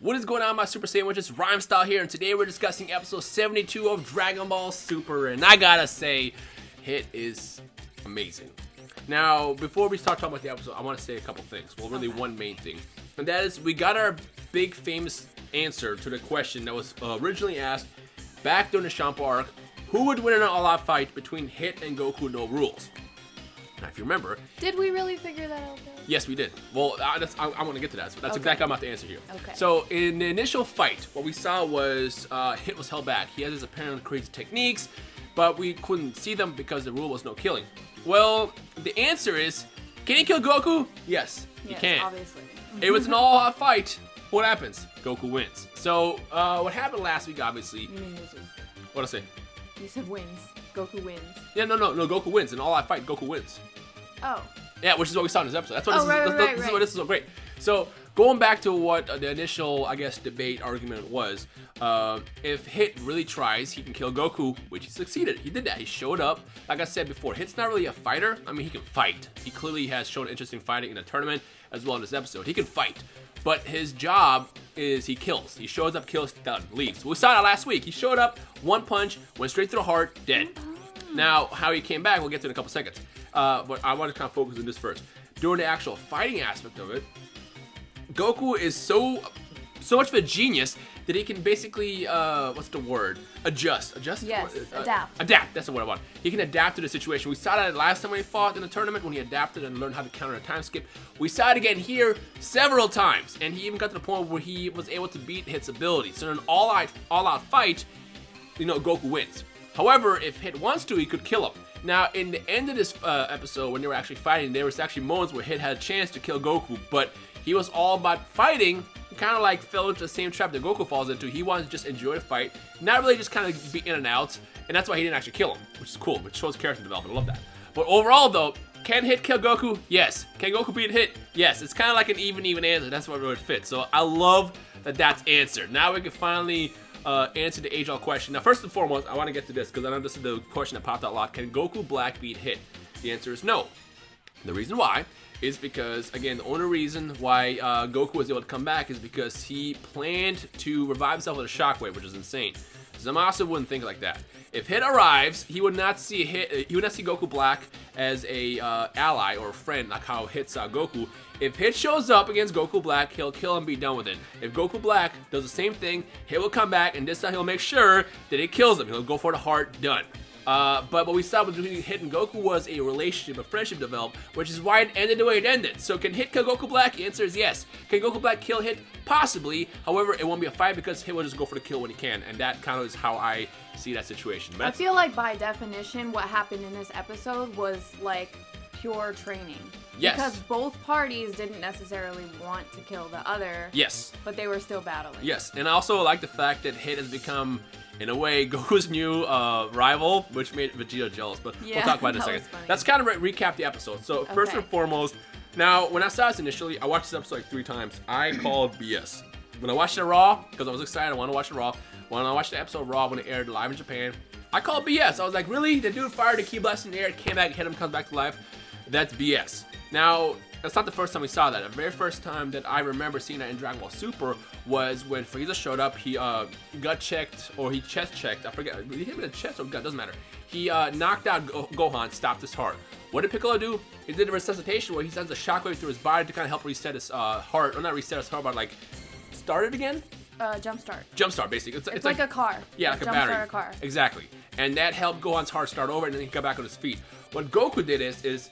What is going on, my Super Sandwiches? Rhymestyle here, and today we're discussing episode 72 of Dragon Ball Super, and I gotta say, Hit is amazing. Now, before we start talking about the episode, I want to say a couple things. Well, really one main thing, and that is we got our big famous answer to the question that was originally asked back during the Champa arc: who would win in an all-out fight between Hit and Goku No Rules? Now, if you remember... Did we really figure that out, though? Yes, we did. Well, I want to get to that. So that's exactly what I'm about to answer here. Okay. So, in the initial fight, what we saw was Hit was held back. He has his apparent crazy techniques, but we couldn't see them because the rule was no killing. Well, the answer is, can he kill Goku? Yes, he can. Obviously. It was an all-out fight. What happens? Goku wins. So, what happened last week, obviously... You mean loses? What'd I say? You said wins. Goku wins. Yeah, no, Goku wins. In all-out fight, Goku wins. Oh. Yeah, which is what we saw in this episode. That's what this is why this is so great. So, going back to what the initial, I guess, debate argument was, if Hit really tries, he can kill Goku, which he succeeded. He did that. He showed up. Like I said before, Hit's not really a fighter. I mean, he can fight. He clearly has shown interesting fighting in the tournament, as well in this episode. He can fight. But his job is he kills. He shows up, kills, done, leaves. We saw that last week. He showed up, one punch, went straight through the heart, dead. Now, how he came back, we'll get to in a couple seconds. But I want to kind of focus on this first. During the actual fighting aspect of it, Goku is so much of a genius that he can basically, what's the word? Adjust. Yes, adapt. Adapt, that's the word I want. He can adapt to the situation. We saw that last time when he fought in the tournament, when he adapted and learned how to counter a time skip. We saw it again here several times, and he even got to the point where he was able to beat Hit's ability. So in an all-out fight, Goku wins. However, if Hit wants to, he could kill him. Now, in the end of this episode, when they were actually fighting, there was actually moments where Hit had a chance to kill Goku, but he was all about fighting, kind of like fell into the same trap that Goku falls into. He wanted to just enjoy the fight, not really just kind of be in and out, and that's why he didn't actually kill him, which is cool, which shows character development. I love that. But overall, though, can Hit kill Goku? Yes. Can Goku beat Hit? Yes. It's kind of like an even answer. That's what really fits. So I love that that's answered. Now we can finally answer the age-old question. Now, first and foremost, I want to get to this because I know this is the question that popped out a lot. Can Goku Black beat Hit? The answer is no. The reason why is because, again, the only reason why Goku was able to come back is because he planned to revive himself with a shockwave, which is insane. Zamasu wouldn't think like that. If Hit arrives, he would not see Goku Black as a ally or a friend, like how Hit saw Goku. If Hit shows up against Goku Black, he'll kill and be done with it. If Goku Black does the same thing, Hit will come back, and this time he'll make sure that it kills him. He'll go for the heart, done. But what we saw between Hit and Goku was a relationship, a friendship developed, which is why it ended the way it ended. So can Hit kill Goku Black? The answer is yes. Can Goku Black kill Hit? Possibly. However, it won't be a fight because Hit will just go for the kill when he can, and that kind of is how I see that situation. I feel like by definition, what happened in this episode was like pure training. Yes. Because both parties didn't necessarily want to kill the other. Yes. But they were still battling. Yes, and I also like the fact that Hit has become, in a way, Goku's new rival, which made Vegeta jealous, but we'll talk about it in a second. Let's kind of recap the episode. So, first and foremost, now, when I saw this initially, I watched this episode like 3 times. I called BS. When I watched it Raw, because I was excited, I wanted to watch it Raw. When I watched the episode Raw when it aired live in Japan, I called BS. I was like, really? The dude fired a Ki Blast in the air, came back, hit him, comes back to life? That's BS. Now, that's not the first time we saw that. The very first time that I remember seeing that in Dragon Ball Super was when Frieza showed up. He gut checked, or he chest checked. I forget. Did he hit him in the chest or gut? Doesn't matter. He knocked out Gohan, stopped his heart. What did Piccolo do? He did a resuscitation where he sends a shockwave through his body to kind of help reset his heart. Or not reset his heart, but like start it again? Jumpstart. Jumpstart, basically. It's like a car. Yeah, like a battery. Jumpstart a car. Exactly. And that helped Gohan's heart start over, and then he got back on his feet. What Goku did is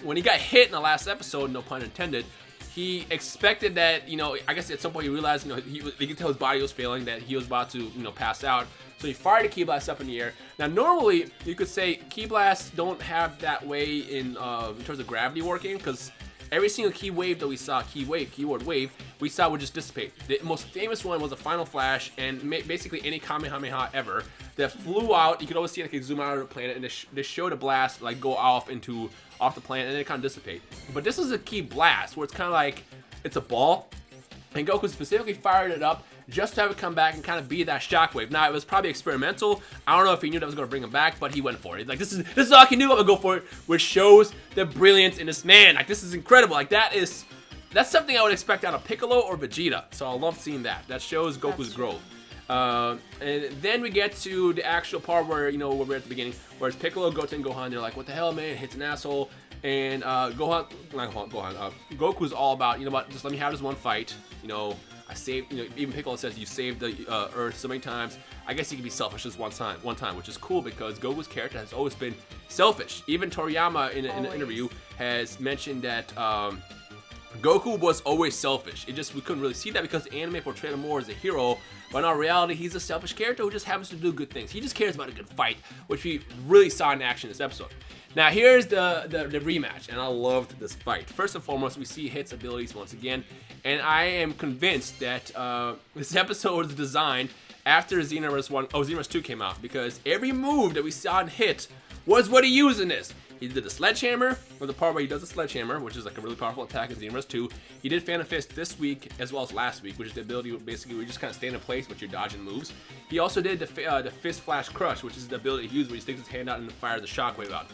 when he got hit in the last episode, no pun intended, he expected that, I guess at some point he realized, he could tell his body was failing, that he was about to, pass out. So he fired a Ki Blast up in the air. Now, normally, you could say Ki Blasts don't have that way in terms of gravity working, because every single key wave that we saw, keyword wave, we saw would just dissipate. The most famous one was the Final Flash, and basically any Kamehameha ever that flew out. You could always see it zoom out of the planet, and they showed a blast like go off the planet, and then it kind of dissipate. But this is a Ki Blast, where it's kind of like it's a ball, and Goku specifically fired it up just to have it come back and kind of be that shockwave. Now, it was probably experimental. I don't know if he knew that was going to bring him back, but he went for it. Like, this is all he knew. I'm going to go for it, which shows the brilliance in this man. Like, this is incredible. Like, that is that's something I would expect out of Piccolo or Vegeta. So I love seeing that. That shows Goku's That's true. growth. And then we get to the actual part where, you know, where we're at the beginning, where it's Piccolo, Goten, and Gohan. They're like, what the hell, man? Hit's an asshole. And Goku's all about, you know what, just let me have this one fight. You know, I saved, you know, even Piccolo says you saved the Earth so many times. I guess he can be selfish just one time, which is cool because Goku's character has always been selfish. Even Toriyama in an interview has mentioned that Goku was always selfish. It just, we couldn't really see that because the anime portrayed him more as a hero, but in our reality, he's a selfish character who just happens to do good things. He just cares about a good fight, which we really saw in action this episode. Now here's the rematch, and I loved this fight. First and foremost, we see Hit's abilities once again, and I am convinced that this episode was designed after Xenoverse 2 came out, because every move that we saw in Hit was what he used in this. He did the sledgehammer, or the part where he does the sledgehammer, which is like a really powerful attack in Xenoverse 2. He did Phantom Fist this week, as well as last week, which is the ability basically where you just kind of stay in place with your dodging moves. He also did the Fist Flash Crush, which is the ability he used where he sticks his hand out and fires the shockwave out.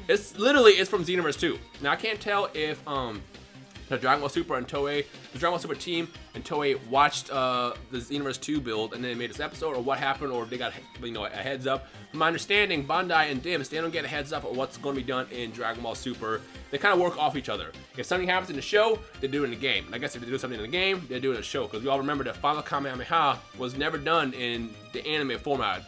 It's from Xenoverse 2. Now I can't tell if the Dragon Ball Super and Toei, the Dragon Ball Super team and Toei watched the Xenoverse 2 build and then they made this episode, or what happened, or if they got, you know, a heads up. From my understanding, Bandai and Dims, they don't get a heads up of what's going to be done in Dragon Ball Super. They kind of work off each other. If something happens in the show, they do it in the game. And I guess if they do something in the game, they do it in the show. Because we all remember that Final Kamehameha was never done in the anime format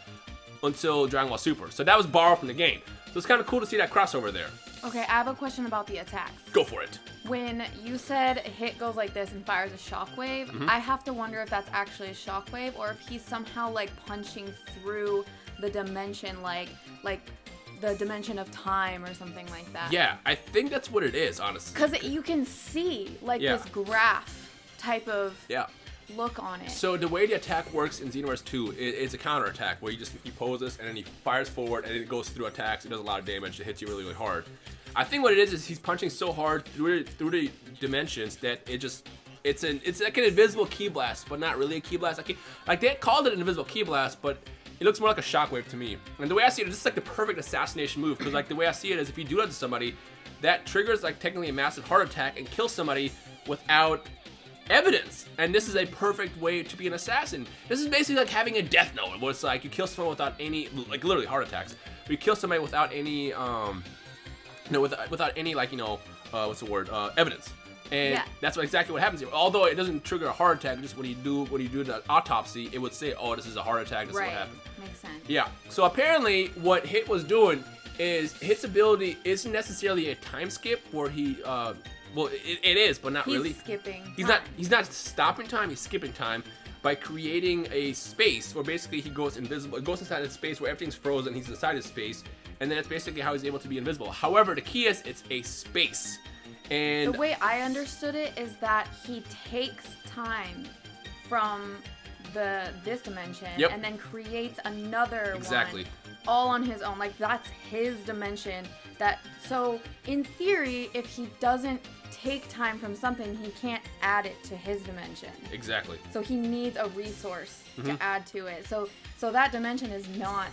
until Dragon Ball Super. So that was borrowed from the game. So it's kind of cool to see that crossover there. Okay, I have a question about the attacks. Go for it. When you said Hit goes like this and fires a shockwave, I have to wonder if that's actually a shockwave or if he's somehow like punching through the dimension, like the dimension of time or something like that. Yeah, I think that's what it is, honestly. Because you can see like this graph type of look on it. So the way the attack works in Xenoverse 2 is a counter attack where he poses and then he fires forward and then it goes through attacks. It does a lot of damage. It hits you really, really hard. I think what it is he's punching so hard through the dimensions that it's like an invisible ki blast, but not really a ki blast. Like they called it an invisible ki blast, but it looks more like a shockwave to me. And the way I see it, this is like the perfect assassination move, because like the way I see it is if you do that to somebody, that triggers like technically a massive heart attack and kills somebody without evidence. And this is a perfect way to be an assassin. This is basically like having a death note, where it's like you kill someone without any, like literally heart attacks. But you kill somebody without any, without any like, evidence. And that's exactly what happens here. Although it doesn't trigger a heart attack, just when you do the autopsy, it would say, oh, this is a heart attack, this is what happened. Makes sense. Yeah. So apparently what Hit was doing is Hit's ability isn't necessarily a time skip where he it is, but not really. He's skipping. He's not stopping time, he's skipping time by creating a space where basically he goes invisible. It goes inside a space where everything's frozen, he's inside his space, and then that's basically how he's able to be invisible. However, the key is it's a space. And the way I understood it is that he takes time from this dimension and then creates another one all on his own. Like that's his dimension. So in theory, if he doesn't take time from something, he can't add it to his dimension. Exactly. So he needs a resource to add to it. So that dimension is not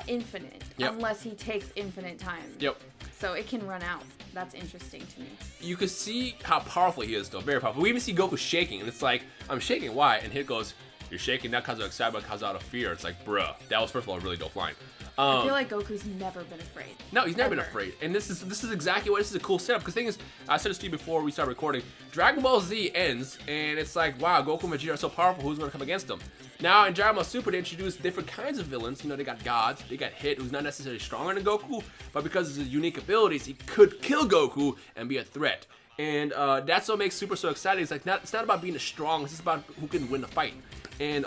infinite unless he takes infinite time. Yep. So it can run out. That's interesting to me. You can see how powerful he is, though. Very powerful. We even see Goku shaking, and it's like, I'm shaking. Why? And Hit goes, you're shaking not because of excitement, but because out of fear. It's like, bruh. That was, first of all, a really dope line. I feel like Goku's never been afraid. No, he's never been afraid. And this is exactly what, this is a cool setup. Because the thing is, I said this to you before we started recording, Dragon Ball Z ends, and it's like, wow, Goku and Vegeta are so powerful, who's going to come against them? Now, in Dragon Ball Super, they introduced different kinds of villains. You know, they got gods, they got Hit, who's not necessarily stronger than Goku, but because of his unique abilities, he could kill Goku and be a threat. And that's what makes Super so exciting. It's like, it's not about being strong, it's just about who can win the fight. And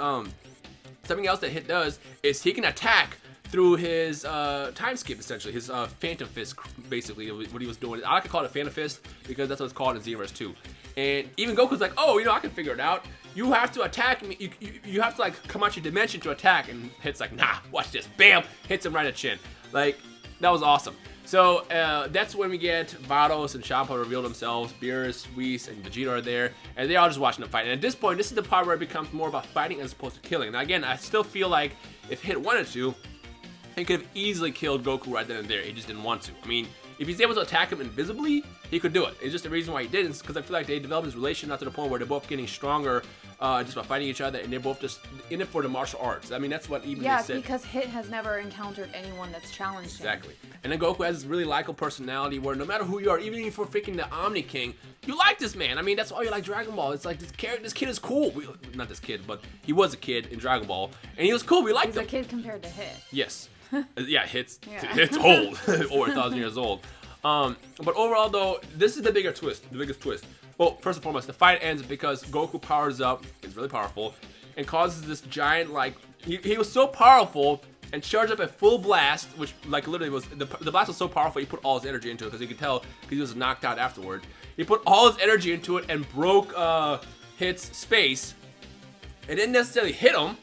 something else that Hit does is he can attack through his time skip, essentially. His Phantom Fist, basically, what he was doing. I like to call it a Phantom Fist because that's what it's called in Xenoverse 2. And even Goku's like, oh, I can figure it out. You have to attack me. You have to, like, come out your dimension to attack. And Hit's like, nah, watch this. Bam! Hits him right in the chin. Like, that was awesome. So, that's when we get Vados and Champa reveal themselves. Beerus, Whis, and Vegeta are there. And they're all just watching them fight. And at this point, this is the part where it becomes more about fighting as opposed to killing. Now, again, I still feel like if Hit wanted to, he could have easily killed Goku right then and there. He just didn't want to. I mean, If he's able to attack him invisibly, he could do it. It's just the reason why he didn't, because I feel like they developed this relation not to the point where they're both getting stronger just by fighting each other, and they're both just in it for the martial arts. I mean, that's what even they said. Yeah, because Hit has never encountered anyone that's challenged him. Exactly. And then Goku has this really likable personality where no matter who you are, even if you're freaking the Omni King, you like this man. I mean, that's why you like Dragon Ball. It's like this kid is cool. Not this kid, but he was a kid in Dragon Ball, and he was cool. We liked him. He's a kid compared to Hit. Yes. Yeah, Hit's old, over 1,000 years old. But overall, though, this is the biggest twist. Well, first and foremost, the fight ends because Goku powers up, is really powerful, and causes this giant, like, he was so powerful and charged up at full blast, which, like, literally was, the blast was so powerful, he put all his energy into it, because you could tell, because he was knocked out afterward. He put all his energy into it and broke Hit's space. It didn't necessarily hit him,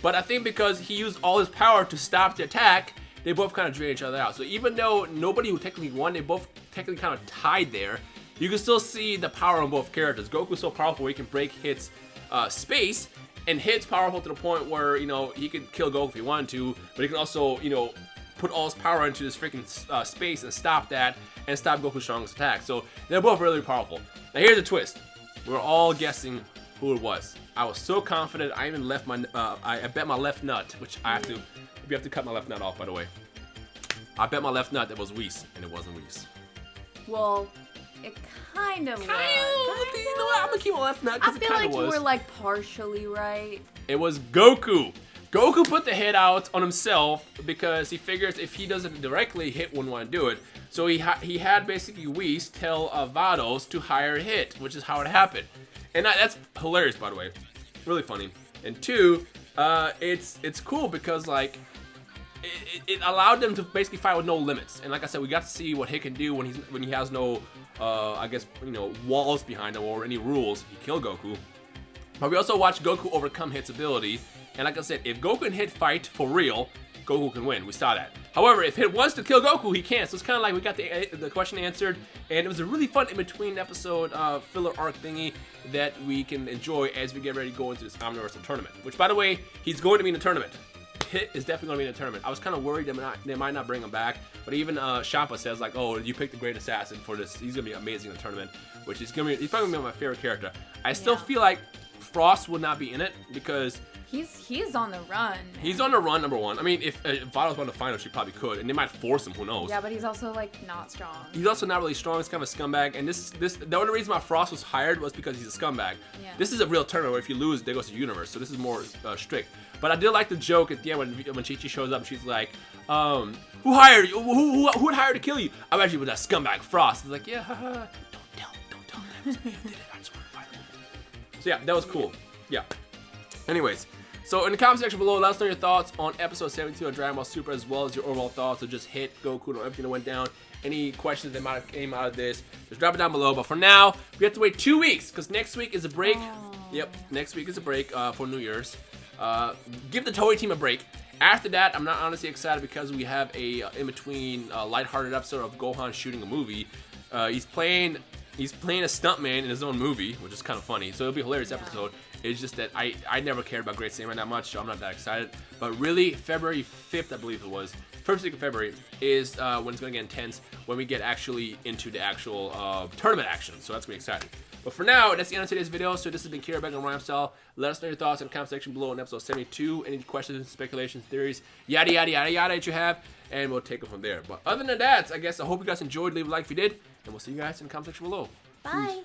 but I think because he used all his power to stop the attack, they both kind of drained each other out. So even though nobody who technically won, they both technically kind of tied there, you can still see the power on both characters. Goku's so powerful he can break Hit's space, and Hit's powerful to the point where, you know, he could kill Goku if he wanted to, but he can also, you know, put all his power into this freaking space and stop that, and stop Goku's strongest attack. So they're both really powerful. Now here's the twist. We're all guessing who it was. I was so confident, I even left my, I bet my left nut, which I have to, you have to cut my left nut off, by the way. I bet my left nut that was Whis, and it wasn't Whis. Well, it kind of was. You know what? I'm gonna keep my left nut because it kind of was. I feel like you were like partially right. It was Goku. Goku put the hit out on himself because he figures if he doesn't directly, Hit wouldn't want to do it. So he had basically Whis tell Vados to hire Hit, which is how it happened. And that's hilarious, by the way. Really funny. And two, it's cool because, like, it allowed them to basically fight with no limits. And like I said, we got to see what Hit can do when he has no, I guess, you know, walls behind him or any rules. He killed Goku. But we also watched Goku overcome Hit's ability. And like I said, if Goku and Hit fight for real, Goku can win. We saw that. However, if Hit wants to kill Goku, he can't. So it's kind of like we got the question answered. And it was a really fun in-between episode filler arc thingy that we can enjoy as we get ready to go into this Omniversal tournament. Which, by the way, he's going to be in the tournament. Hit is definitely going to be in the tournament. I was kind of worried they might not bring him back. But even Champa says, like, oh, you picked the great assassin for this. He's going to be amazing in the tournament. Which is going to be, he's probably going to be my favorite character. I still feel like Frost would not be in it because he's on the run. He's on the run, number one. I mean, if Vados won the final, she probably could, and they might force him. Who knows? Yeah, but he's also like not strong. He's also not really strong. He's kind of a scumbag. And the only reason why Frost was hired was because he's a scumbag. Yeah. This is a real tournament where if you lose, there goes the universe. So this is more strict. But I did like the joke at the end when Chi-Chi shows up. And she's like, "Who hired you? Who would hire to kill you?" I'm actually with that scumbag Frost. It's like, yeah, haha. Don't tell him that was me. I did it. I just want to fight him. So yeah, that was cool. Yeah. Anyways, so in the comment section below, let us know your thoughts on episode 72 of Dragon Ball Super, as well as your overall thoughts of just Hit, Goku, and everything that went down. Any questions that might have came out of this, just drop it down below. But for now, we have to wait 2 weeks because next week is a break. Oh. Yep, next week is a break for New Year's. Give the Toei team a break. After that, I'm not honestly excited because we have a in-between lighthearted episode of Gohan shooting a movie. He's playing a stuntman in his own movie, which is kind of funny. So it'll be a hilarious episode. It's just that I never cared about Great Samurai that much, so I'm not that excited. But really, February 5th, I believe it was, first week of February, is when it's going to get intense, when we get actually into the actual tournament action. So that's going to be exciting. But for now, that's the end of today's video. So this has been Kira back on Rhymestyle. Let us know your thoughts in the comment section below on episode 72. Any questions, speculations, theories, yada, yada, yada, yada that you have. And we'll take it from there. But other than that, I guess I hope you guys enjoyed. Leave a like if you did. And we'll see you guys in the comment section below. Bye. Peace.